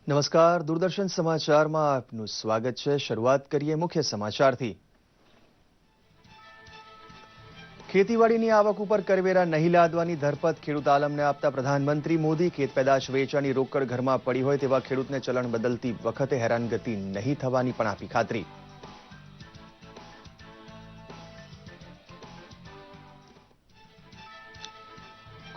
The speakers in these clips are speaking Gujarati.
નમસ્કાર, દૂરદર્શન સમાચારમાં આપનું સ્વાગત છે। શરૂઆત કરીએ મુખ્ય સમાચારથી। ખેતીવાડીની આવક ઉપર કરવેરા નહીં લાદવાની ધરપત ખેડૂત આલમને આપતા પ્રધાનમંત્રી મોદી ખેત પેદાશ વેચાણની રોકડ ઘરમાં પડી હોય તેવા ખેડૂતને ચલણ બદલતી વખતે હેરાનગતિ નહીં થવાની પણ આપી ખાતરી।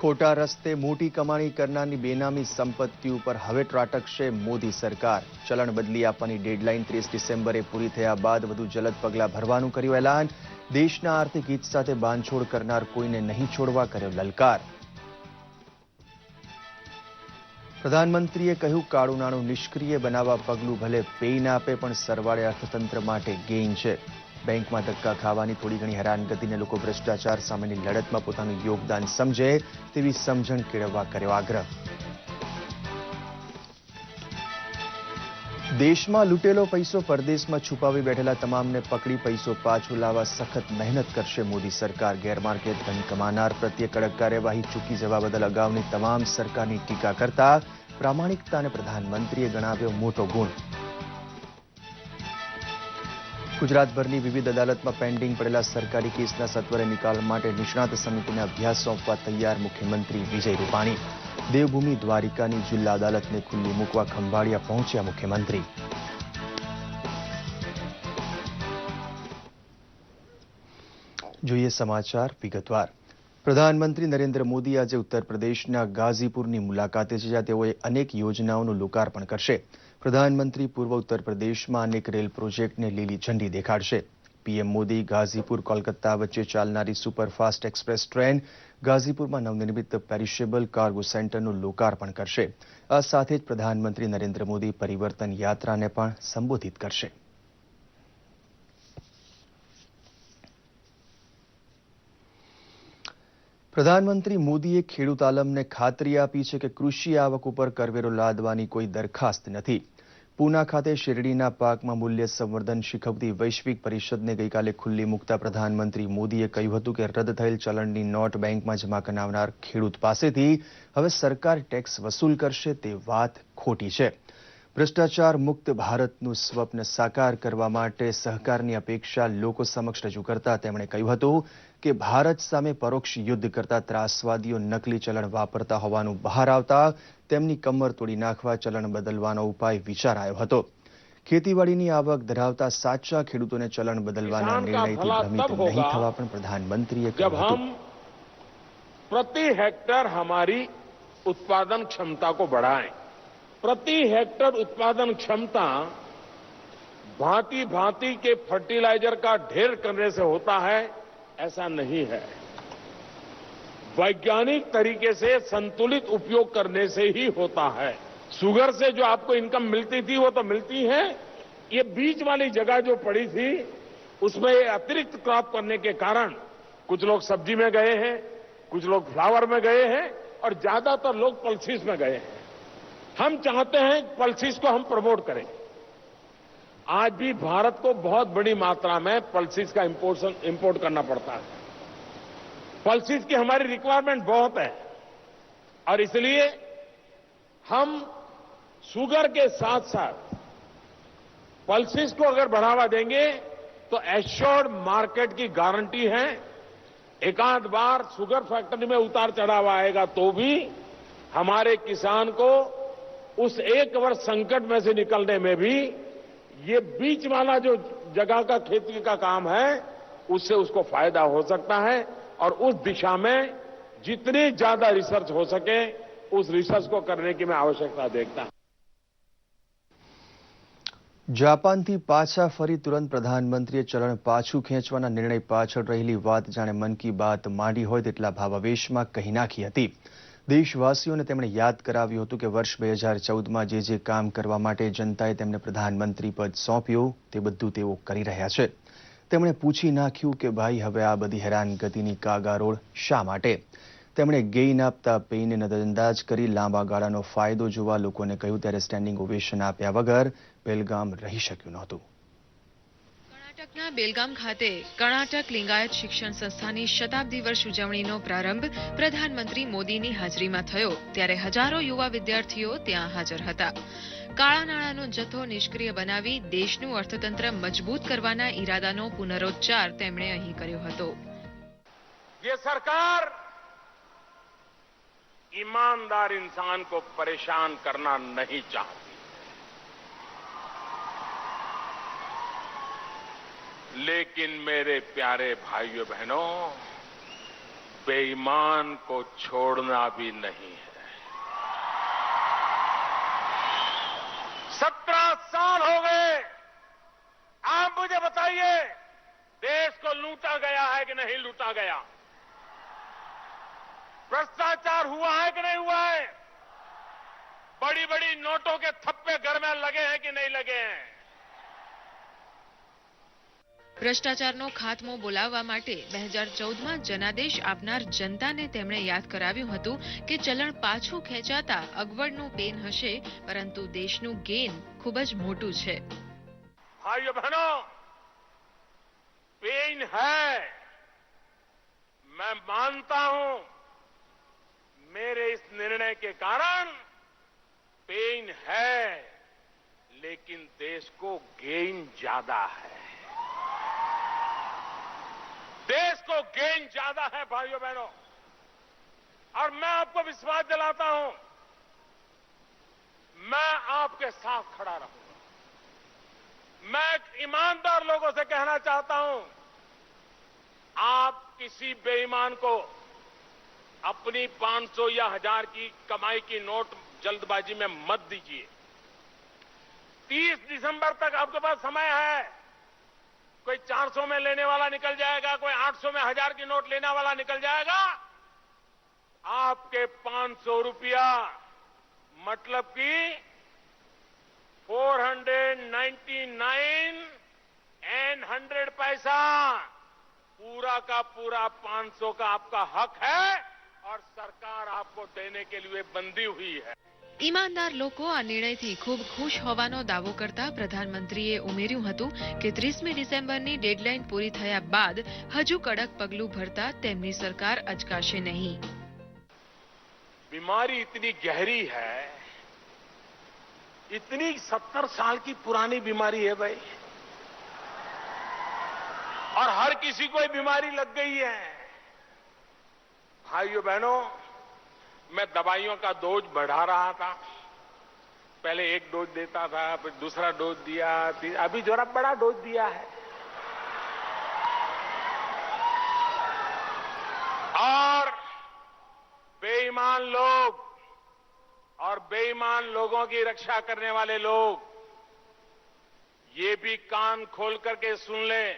ખોટા રસ્તે મોટી કમાણી કરનારની બેનામી સંપત્તિ ઉપર હવે ત્રાટકશે મોદી સરકાર। ચલણ બદલી આપવાની ડેડલાઇન 30 ડિસેમ્બરે પૂરી થયા બાદ વધુ જલદ પગલાં ભરવાનું કર્યું એલાન। દેશના આર્થિક હિત સાથે બાંધછોડ કરનાર કોઈને નહીં છોડવા કર્યો લલકાર। પ્રધાનમંત્રીએ કહ્યું કાળું નાણું નિષ્ક્રિય બનાવવા પગલું ભલે પેઇન આપે પણ સરવાળે અર્થતંત્ર માટે ગેઇન છે। બેંકમાં ધક્કા ખાવાની થોડી ઘણી હેરાનગતિને લોકો ભ્રષ્ટાચાર સામેની લડતમાં પોતાનું યોગદાન સમજે તેવી સમજણ કેળવવા કર્યો આગ્રહ। દેશમાં લૂંટેલો પૈસો પરદેશમાં છુપાવી બેઠેલા તમામને પકડી પૈસો પાછો લાવવા સખત મહેનત કરશે મોદી સરકાર। ગેરમાર્ગે ધન કમાનાર પ્રત્યે કડક કાર્યવાહી ચૂકી જવા બદલ અગાઉની તમામ સરકારની ટીકા કરતા પ્રામાણિકતાને પ્રધાનમંત્રીએ ગણાવ્યો મોટો ગુણ। ગુજરાતભરની વિવિધ અદાલતમાં પેન્ડિંગ પડેલા સરકારી કેસના સત્વરે નિકાલ માટે નિષ્ણાત સમિતિને અભ્યાસ સોંપવા તૈયાર મુખ્યમંત્રી વિજય રૂપાણી। દેવભૂમિ દ્વારિકાની જિલ્લા અદાલતને ખુલ્લી મૂકવા ખંભાળિયા પહોંચ્યા મુખ્યમંત્રી। જોઈએ સમાચાર વિગતવાર। પ્રધાનમંત્રી નરેન્દ્ર મોદી આજે ઉત્તર પ્રદેશના ગાઝીપુરની મુલાકાતે છે, જ્યાં તેઓએ અનેક યોજનાઓનું લોકાર્પણ કરશે। પ્રધાનમંત્રી પૂર્વ ઉત્તર પ્રદેશમાં અનેક રેલ પ્રોજેક્ટને લીલી ઝંડી દેખાડશે। પીએમ મોદી ગાઝીપુર કોલકાતા વચ્ચે ચાલનારી સુપરફાસ્ટ એક્સપ્રેસ ટ્રેન ગાઝીપુરમાં નવનિર્મિત પેરિશેબલ કાર્ગો સેન્ટરનું લોકાર્પણ કરશે। આ સાથે જ પ્રધાનમંત્રી નરેન્દ્ર મોદી પરિવર્તન યાત્રાને પણ સંબોધિત કરશે। પ્રધાનમંત્રી મોદીએ ખેડૂત આલમને ખાતરી આપી છે કે કૃષિ આવક ઉપર કરવેરો લાદવાની કોઈ દરખાસ્ત નથી। પૂના ખાતે શેરડીના પાકમાં મૂલ્ય સંવર્ધન શીખવતી વૈશ્વિક પરિષદને ગઈકાલે ખુલ્લી મૂકતા પ્રધાનમંત્રી મોદીએ કહ્યું હતું કે રદ થયેલ ચલણની નોટ બેંકમાં જમા કરાવનાર ખેડૂત પાસેથી હવે સરકાર ટેક્સ વસૂલ કરશે તે વાત ખોટી છે। ભ્રષ્ટાચાર મુક્ત ભારતનું સ્વપ્ન સાકાર કરવા માટે સહકારની અપેક્ષા લોકો સમક્ષ રજૂ કરતા તેમણે કહ્યું હતું કે ભારત સામે પરોક્ષ યુદ્ધ કરતા ત્રાસવાદીઓ નકલી ચલણ વાપરતા હોવાનું બહાર આવતા તેમની કમર તોડી નાખવા ચલણ બદલવાનો ઉપાય વિચારાયો હતો। ખેતીવાડીની આવક ધરાવતા સાચા ખેડૂતોને ચલણ બદલવાના નિર્ણયથી ભ્રમિત નહીં થવા પણ પ્રધાનમંત્રીએ કહ્યું હતું। प्रति हेक्टर हमारी उत्पादन क्षमता को बढ़ाएं। प्रति हेक्टर उत्पादन क्षमता भांति भांति के फर्टिलाइजर का ढेर करने से होता है ऐसा नहीं है। वैज्ञानिक तरीके से संतुलित उपयोग करने से ही होता है। शुगर से जो आपको इनकम मिलती थी वो तो मिलती है, ये बीच वाली जगह जो पड़ी थी उसमें अतिरिक्त क्रॉप करने के कारण कुछ लोग सब्जी में गए हैं, कुछ लोग फ्लावर में गए हैं और ज्यादातर लोग पल्सीज में गए हैं। हम चाहते हैं पल्सीज को हम प्रमोट करें। आज भी भारत को बहुत बड़ी मात्रा में पल्सीज का इंपोर्ट करना पड़ता है। पल्सीज की हमारी रिक्वायरमेंट बहुत है और इसलिए हम शुगर के साथ साथ पल्सीज को अगर बढ़ावा देंगे तो एश्योर्ड मार्केट की गारंटी है। एक आध बार शुगर फैक्ट्री में उतार चढ़ाव आएगा तो भी हमारे किसान को उस एक वर्ष संकट में से निकलने में भी ये बीच वाला जो जगह का खेती का काम है उससे उसको फायदा हो सकता है और उस दिशा में जितनी ज्यादा रिसर्च हो सके उस रिसर्च को करने की मैं आवश्यकता देखता हूं। જાપાનથી પાછા ફરી તુરંત પ્રધાનમંત્રીએ ચલણ પાછું ખેંચવાના નિર્ણય પાછળ રહેલી વાત જાણે મન કી બાત માંડી હોય તેટલા ભાવાવેશમાં કહી નાખી હતી। દેશવાસીઓને તેમણે યાદ કરાવ્યું હતું કે વર્ષ 2014માં જે કામ કરવા માટે જનતાએ તેમને પ્રધાનમંત્રી પદ સોંપ્યું તે બધું તેઓ કરી રહ્યા છે। તેમણે પૂછી નાખ્યું કે ભાઈ હવે આ બધી હેરાનગતિની કાગારોળ શા માટે? તેમણે ગેઇન આપતા પેઇનને નજરઅંદાજ કરી લાંબા ગાળાનો ફાયદો જોવા લોકોને કહ્યું ત્યારે સ્ટેન્ડિંગ ઓવેશન આપ્યા વગર પહેલગામ રહી શક્યું નહોતું। કર્ણાટકના બેલગામ ખાતે કર્ણાટક લિંગાયત શિક્ષણ સંસ્થાની શતાબ્દી વર્ષ ઉજવણીનો પ્રારંભ પ્રધાનમંત્રી મોદીની હાજરીમાં થયો ત્યારે હજારો યુવા વિદ્યાર્થીઓ ત્યાં હાજર હતા. કાળા નાણાંનો જથ્થો નિષ્ક્રિય બનાવી દેશનું અર્થતંત્ર મજબૂત કરવાના ઈરાદાનો પુનરોચ્ચાર તેમણે અહીં કર્યો હતો. ये सरकार ईमानदार इंसान को परेशान करना नहीं चाहती. लेकिन मेरे प्यारे भाइयों बहनों, बेईमान को छोड़ना भी नहीं है. 17 साल हो गए. आप मुझे बताइए, देश को लूटा गया है कि नहीं लूटा गया? भ्रष्टाचार हुआ है कि नहीं हुआ है? बड़ी बड़ी नोटों के थप्पे घर में लगे हैं कि नहीं लगे हैं? ભ્રષ્ટાચારનો ખાત્મો બોલાવવા માટે 2014માં જનાદેશ આપનાર જનતાને તેમણે યાદ કરાવ્યું હતું કે ચલણ પાછું ખેંચાતા અગવડનું પેન હશે, પરંતુ દેશનું ગેન ખૂબ જ મોટું છે. भाइयों बहनों, पेन है, मैं मानता हूं. मेरे इस निर्णय के कारण पेन है, लेकिन देश को गेन ज्यादा है. देश को गेन ज्यादा है भाइयों बहनों. और मैं आपको विश्वास दिलाता हूं, मैं आपके साथ खड़ा रहूंगा. मैं ईमानदार लोगों से कहना चाहता हूं, आप किसी बेईमान को अपनी 500 या 1000 की कमाई की नोट जल्दबाजी में मत दीजिए. 30 दिसंबर तक आपके पास समय है. कोई 400 में लेने वाला निकल जाएगा, कोई 800 में 1000 की नोट लेने वाला निकल जाएगा. आपके 500 रुपया मतलब कि 499 एंड 100 पैसा, पूरा का पूरा 500 का आपका हक है और सरकार आपको देने के लिए बंधी हुई है. ઈમાનદાર લોકો આ નિર્ણયથી ખૂબ ખુશ હોવાનો દાવો કરતા પ્રધાનમંત્રીએ ઉમેર્યું હતું કે 30મી ડિસેમ્બરની ડેડલાઇન પૂરી થયા બાદ હજુ કડક પગલું ભરતા તેમની સરકાર અચકાશે નહીં. बीमारी इतनी गहरी है, इतनी 70 साल की पुरानी बीमारी है भाई, और हर किसी को ये बीमारी लग गई है. भाइयों बहनों, मैं दवाइयों का डोज बढ़ा रहा था. पहले एक डोज देता था, फिर दूसरा डोज दिया, अभी जरा बड़ा डोज दिया है. और बेईमान लोग और बेईमान लोगों की रक्षा करने वाले लोग ये भी कान खोल करके सुन लें.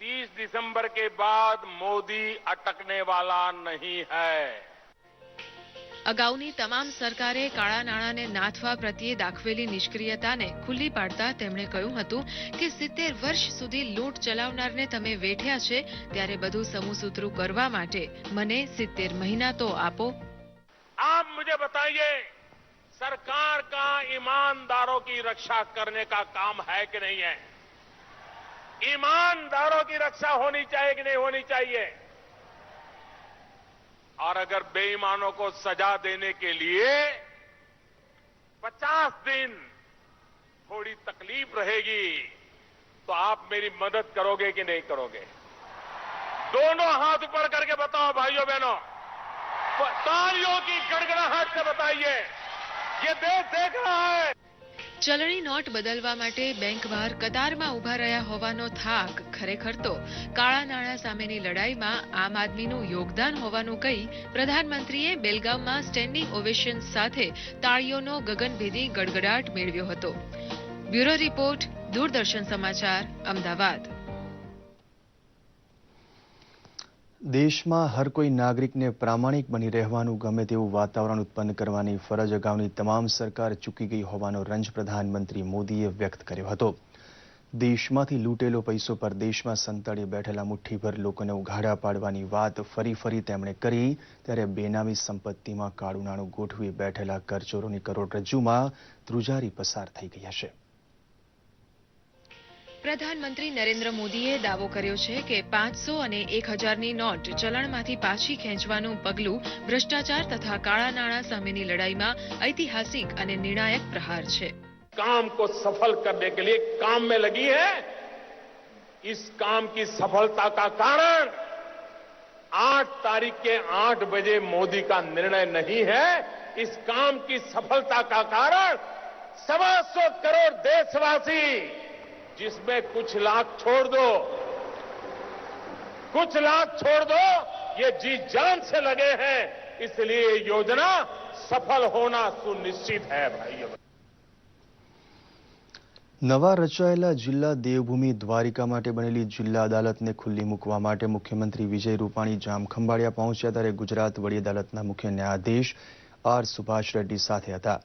30 दिसंबर के बाद मोदी अटकने वाला नहीं है. અગાઉની તમામ સરકારે કાળા નાણાંને નાથવા પ્રત્યે દાખવેલી નિષ્ક્રિયતાને ખુલ્લી પાડતા તેમણે કહ્યું હતું કે 70 વર્ષ સુધી લૂંટ ચલાવનારને તમે વેઠ્યા છે, ત્યારે બધું સમૂહસૂત્રું કરવા માટે મને 70 મહિના તો આપો. आप मुझे बताइए, सरकार का ईमानदारों की रक्षा करने का काम है कि नहीं है? ईमानदारों की रक्षा होनी चाहिए कि नहीं होनी चाहिए? और अगर बेईमानों को सजा देने के लिए 50 दिन थोड़ी तकलीफ रहेगी, तो आप मेरी मदद करोगे कि नहीं करोगे? दोनों हाथ ऊपर करके बताओ भाइयों बहनों, तालियों की गड़गड़ाहट से बताइए. ये देश देख रहा है. ચલણી નોટ બદલવા માટે બેંક બહાર કતારમાં ઉભા રહ્યા હોવાનો થાક ખરેખર તો કાળા નાણાં સામેની લડાઈમાં આમ આદમીનું યોગદાન હોવાનું કહી પ્રધાનમંત્રીએ બેલગામમાં સ્ટેન્ડિંગ ઓવેશન સાથે તાળીઓનો ગગનભેદી ગડગડાટ મેળવ્યો હતો. બ્યુરો રિપોર્ટ, દૂરદર્શન સમાચાર, અમદાવાદ. દેશમાં હર કોઈ નાગરિકને પ્રામાણિક બની રહેવાનું ગમે તેવું વાતાવરણ ઉત્પન્ન કરવાની ફરજ અગાઉની તમામ સરકાર ચૂકી ગઈ હોવાનો રંજ પ્રધાનમંત્રી મોદીએ વ્યક્ત કર્યો હતો. દેશમાંથી લૂંટેલો પૈસો પરદેશમાં સંતાડી બેઠેલા મુઠ્ઠીભર લોકોને ઉઘાડા પાડવાની વાત ફરી ફરી તેમણે કરી, ત્યારે બેનામી સંપત્તિમાં કાળું નાણું ગોઠવી બેઠેલા કરચોરોની કરોડરજ્જુમાં ધ્રુજારી પસાર થઈ ગઈ હશે. પ્રધાનમંત્રી નરેન્દ્ર મોદીએ દાવો કર્યો છે કે 500 અને 1000ની નોટ ચલણમાંથી પાછી ખેંચવાનું પગલું ભ્રષ્ટાચાર તથા કાળા નાણાં સામેની લડાઈમાં ઐતિહાસિક અને નિર્ણાયક પ્રહાર છે. काम को सफल करने के लिए काम में लगी है. इस काम की सफलता का कारण 8 तारीख के 8 बजे मोदी का निर्णय नहीं है. इस काम की सफलता का कारण 125 करोड़ देशवासी, जिसमें कुछ लाख छोड़ दो, ये जी जान से लगे हैं. इसलिए ये योजना सफल होना सुनिश्चित है. भाइयों, નવા રચાયેલા જિલ્લા દેવભૂમિ દ્વારિકા માટે બનેલી જિલ્લા અદાલતને ખુલ્લી મૂકવા માટે મુખ્યમંત્રી વિજય રૂપાણી જામખંભાળિયા પહોંચ્યા ત્યારે ગુજરાત વડી અદાલતના મુખ્ય ન્યાયાધીશ આર સુભાષ રેડ્ડી સાથે હતા.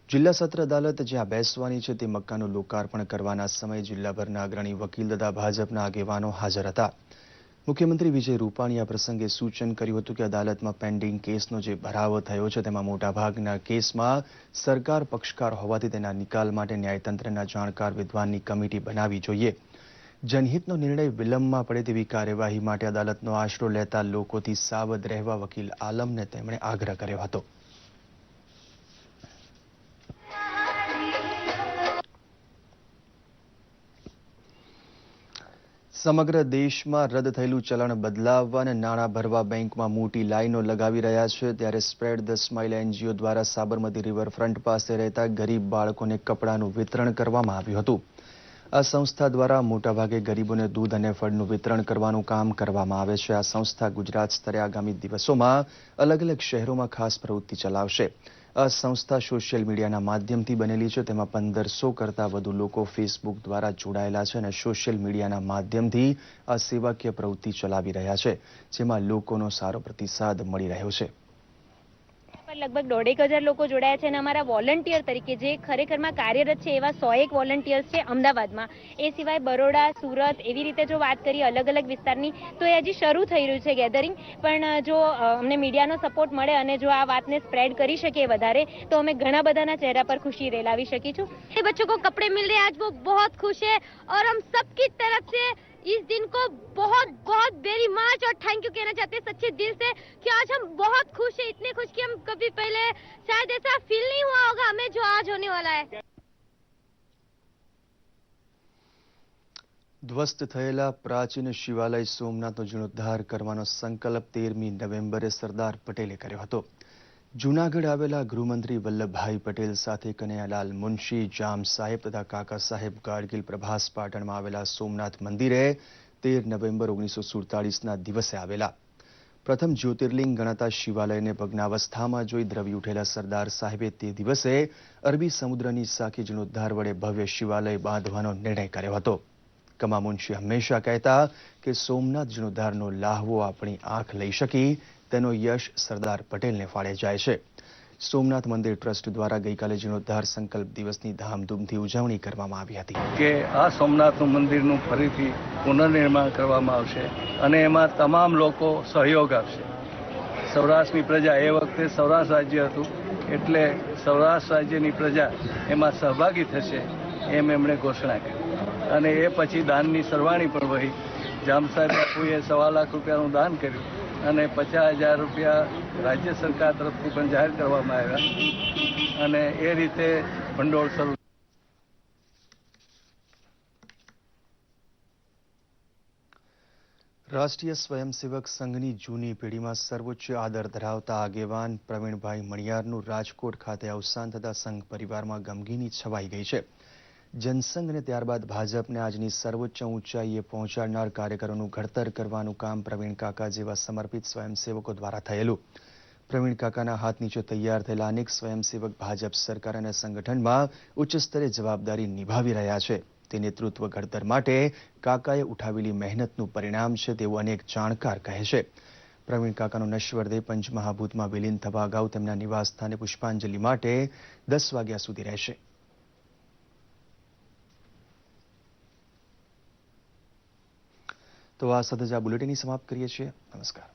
જિલ્લા સત્ર અદાલત જ્યાં બેસવાની છે તે મકાનનું લોકાર્પણ કરવાના સમયે જિલ્લાભરના અગ્રણી વકીલ તથા ભાજપના આગેવાનો હાજર હતા. મુખ્યમંત્રી વિજય રૂપાણીએ આ પ્રસંગે સૂચન કર્યું હતું કે અદાલતમાં પેન્ડિંગ કેસનો જે ભરાવો થયો છે તેમાં મોટાભાગના કેસમાં સરકાર પક્ષકાર હોવાથી તેના નિકાલ માટે ન્યાયતંત્રના જાણકાર વિદ્વાનની કમિટી બનાવવી જોઈએ. જનહિતનો નિર્ણય વિલંબમાં પડે તેવી કાર્યવાહી માટે અદાલતનો આશરો લેતા લોકોથી સાવધ રહેવા વકીલ આલમને તેમણે આગ્રહ કર્યો હતો. સમગ્ર દેશમાં રદ થયેલું ચલણ બદલાવવા અને નાણાં ભરવા બેંકમાં મોટી લાઈનો લગાવી રહ્યા છે ત્યારે સ્પ્રેડ ધ સ્માઇલ એનજીઓ દ્વારા સાબરમતી રિવરફ્રન્ટ પાસે રહેતા ગરીબ બાળકોને કપડાનું વિતરણ કરવામાં આવ્યું હતું. આ સંસ્થા દ્વારા મોટાભાગે ગરીબોને દૂધ અને ફળનું વિતરણ કરવાનું કામ કરવામાં આવે છે. આ સંસ્થા ગુજરાત સ્તરે આગામી દિવસોમાં અલગ અલગ શહેરોમાં ખાસ પ્રવૃત્તિ ચલાવશે. આ સંસ્થા સોશિયલ મીડિયાના માધ્યમથી બનેલી છે. તેમાં 1500 કરતાં વધુ લોકો ફેસબુક દ્વારા જોડાયેલા છે અને સોશિયલ મીડિયાના માધ્યમથી આ સેવાકીય પ્રવૃત્તિ ચલાવી રહ્યા છે, જેમાં લોકોનો સારો પ્રતિસાદ મળી રહ્યો છે. લગભગ 1,500 લોકો જોડાયા છે અને અમારા વોલન્ટિયર તરીકે જે ખરેખરમાં કાર્યરત છે એવા 101 વોલન્ટિયર્સ છે અમદાવાદમાં. એ સિવાય બરોડા, સુરત એવી રીતે જો વાત કરીએ અલગ અલગ વિસ્તારની તો એ હજી શરૂ થઈ રહ્યું છે ગેધરિંગ. પણ જો અમને મીડિયાનો સપોર્ટ મળે અને જો આ વાતને સ્પ્રેડ કરી શકીએ વધારે તો અમે ઘણા બધાના ચહેરા પર ખુશી રેલાવી શકીશું. ये बच्चों को कपड़े मिल रहे हैं आज वो बहुत खुश है और हम सबकी तरफ से इस दिन को बहुत बहुत वेरी मच और थैंक यू कहना चाहते हैं सच्चे दिल से कि आज हम बहुत खुश हैं, इतने खुश कि हम कभी पहले शायद ऐसा फील नहीं हुआ होगा हमें जो आज होने वाला है. ધ્વસ્ત થયેલા પ્રાચીન શિવાલય સોમનાથનો જીર્ણોદ્ધાર કરવાનો સંકલ્પ 13મી નવેમ્બરે સરદાર પટેલે કર્યો હતો. જૂનાગઢ આવેલા ગૃહમંત્રી વલ્લભભાઈ પટેલ સાથે કનૈયાલાલ મુનશી, જામ સાહેબ તથા કાકા સાહેબ ગાડગીલ પ્રભાસ પાટણમાં આવેલા સોમનાથ મંદિરે 13 નવેમ્બર 1947ના દિવસે આવેલા. પ્રથમ જ્યોતિર્લિંગ ગણાતા શિવાલયને ભગ્નાવસ્થામાં જોઈ દ્રવી ઉઠેલા સરદાર સાહેબે તે દિવસે અરબી સમુદ્રની સાખી જીર્ણોદ્ધાર વડે ભવ્ય શિવાલય બાંધવાનો નિર્ણય કર્યો હતો. કમા મુનશી હંમેશા કહેતા કે સોમનાથ જીર્ણોદ્ધારનો લાહવો આપણી આંખ લઈ શકી તેનો યશ સરદાર પટેલને ફાળે જાય છે. સોમનાથ મંદિર ટ્રસ્ટ દ્વારા ગઈકાલે જીર્ણોદ્ધાર સંકલ્પ દિવસની ધામધૂમથી ઉજવણી કરવામાં આવી હતી. કે આ સોમનાથનું મંદિરનું ફરીથી પુનર્નિર્માણ કરવામાં આવશે અને એમાં તમામ લોકો સહયોગ આપશે. સૌરાષ્ટ્રની પ્રજા, એ વખતે સૌરાષ્ટ્ર રાજ્ય હતું એટલે સૌરાષ્ટ્ર રાજ્યની પ્રજા એમાં સહભાગી થશે એમ એમણે ઘોષણા કરી અને એ પછી દાનની સરવાણી પણ વહી. જામ સાહેબ બાપુએ 1.25 લાખ રૂપિયાનું દાન કર્યું અને 50,000 રૂપિયા રાજ્ય સરકાર તરફથી પણ જાહેર કરવામાં આવ્યા અને એ રીતે ભંડોળ શરૂ. રાષ્ટ્રીય સ્વયંસેવક સંઘની જૂની પેઢીમાં સર્વોચ્ચ આદર ધરાવતા આગેવાન પ્રવીણભાઈ મણિયારનું રાજકોટ ખાતે અવસાન થતા સંઘ પરિવારમાં ગમગીની છવાઈ ગઈ છે. જનસંઘ અને ત્યારબાદ ભાજપને આજની સર્વોચ્ચ ઊંચાઈએ પહોંચાડનાર કાર્યકરોનું ઘડતર કરવાનું કામ પ્રવીણ કાકા જેવા સમર્પિત સ્વયંસેવકો દ્વારા થયેલું. પ્રવીણ કાકાના હાથ નીચે તૈયાર થયેલા અનેક સ્વયંસેવક ભાજપ સરકાર અને સંગઠનમાં ઉચ્ચ સ્તરે જવાબદારી નિભાવી રહ્યા છે. તે નેતૃત્વ ઘડતર માટે કાકાએ ઉઠાવેલી મહેનતનું પરિણામ છે તેવું અનેક જાણકાર કહે છે. પ્રવીણ કાકાનો નશ્વર દેહ પંચમહાભૂતમાં વિલીન થવા અગાઉ તેમના નિવાસસ્થાને પુષ્પાંજલિ માટે 10 વાગ્યા સુધી રહેશે. તો આ સાથે જ આ બુલેટિનની સમાપ્ત કરીએ છીએ. નમસ્કાર.